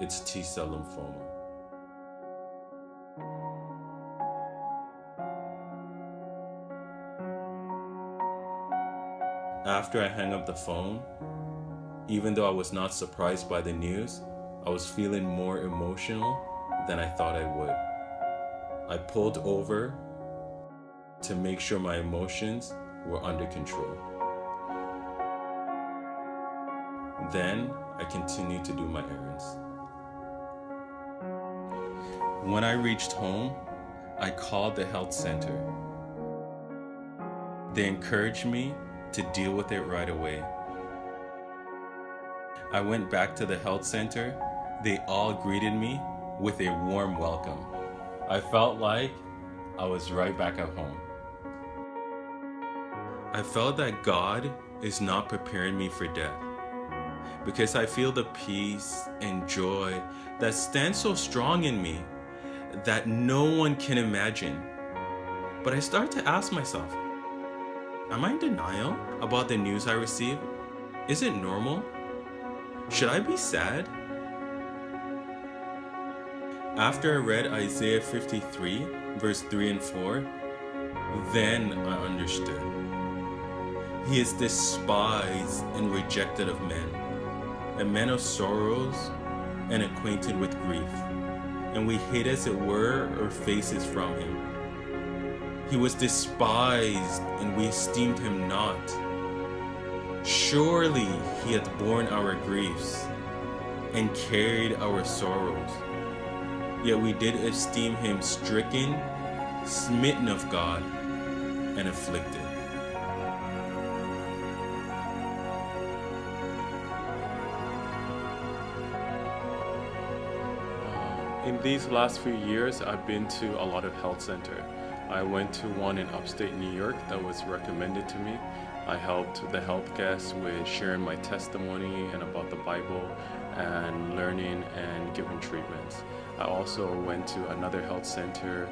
It's T-Cell Lymphoma. After I hung up the phone, even though I was not surprised by the news, I was feeling more emotional than I thought I would. I pulled over to make sure my emotions were under control. Then I continued to do my errands. When I reached home, I called the health center. They encouraged me to deal with it right away. I went back to the health center. They all greeted me with a warm welcome. I felt like I was right back at home. I felt that God is not preparing me for death, because I feel the peace and joy that stands so strong in me that no one can imagine. But I start to ask myself, am I in denial about the news I received? Is it normal? Should I be sad? After I read Isaiah 53, verse 3 and 4, then I understood. He is despised and rejected of men, a man of sorrows and acquainted with grief, and we hid as it were our faces from him. He was despised and we esteemed him not. Surely he hath borne our griefs and carried our sorrows. Yet we did esteem him stricken, smitten of God, and afflicted. In these last few years, I've been to a lot of health centers. I went to one in upstate New York that was recommended to me. I helped the health guests with sharing my testimony and about the Bible and learning and giving treatments. I also went to another health center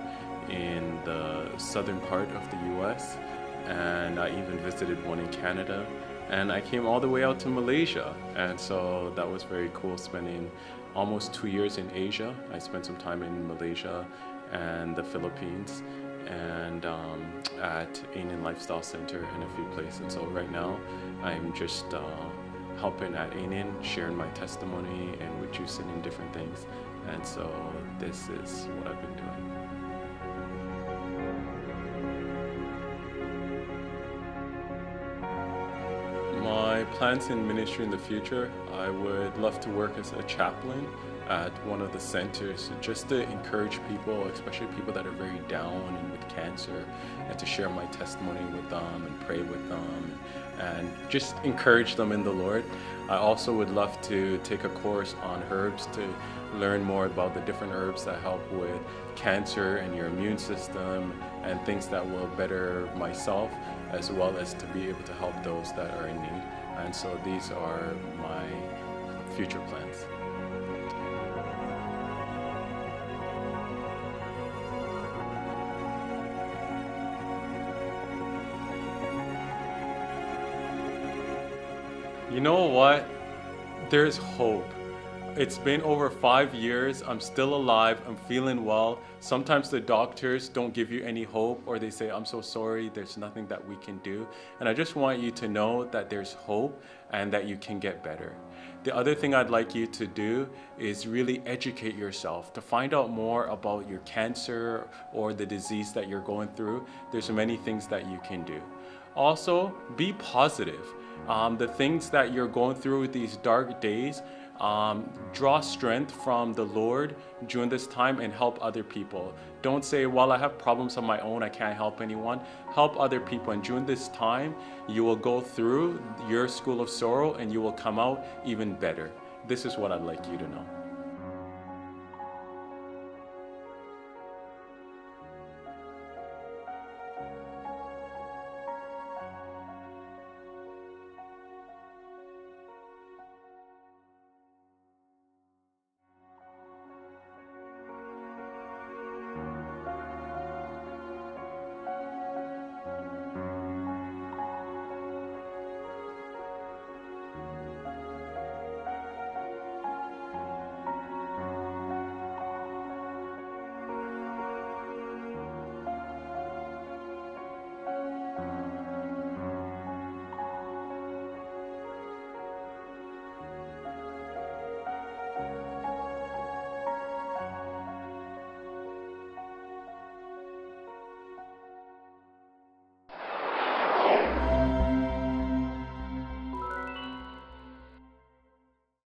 in the southern part of the US, and I even visited one in Canada. And I came all the way out to Malaysia, and so that was very cool, spending almost 2 years in Asia. I spent some time in Malaysia and the Philippines, and at Ainen Lifestyle Center and a few places. So right now I'm just helping at Ainen, sharing my testimony and reducing in different things. And so this is what I've been doing. My plans in ministry in the future, I would love to work as a chaplain at one of the centers, just to encourage people, especially people that are very down and with cancer, and to share my testimony with them and pray with them and just encourage them in the Lord. I also would love to take a course on herbs to learn more about the different herbs that help with cancer and your immune system and things that will better myself, as well as to be able to help those that are in need. And so these are my future plans. You know what? There's hope. It's been over 5 years. I'm still alive. I'm feeling well. Sometimes the doctors don't give you any hope, or they say, I'm so sorry, there's nothing that we can do. And I just want you to know that there's hope and that you can get better. The other thing I'd like you to do is really educate yourself to find out more about your cancer or the disease that you're going through. There's many things that you can do. Also, be positive. The things that you're going through these dark days, draw strength from the Lord during this time and help other people. Don't say, well, I have problems of my own, I can't help anyone. Help other people, and during this time, you will go through your school of sorrow and you will come out even better. This is what I'd like you to know.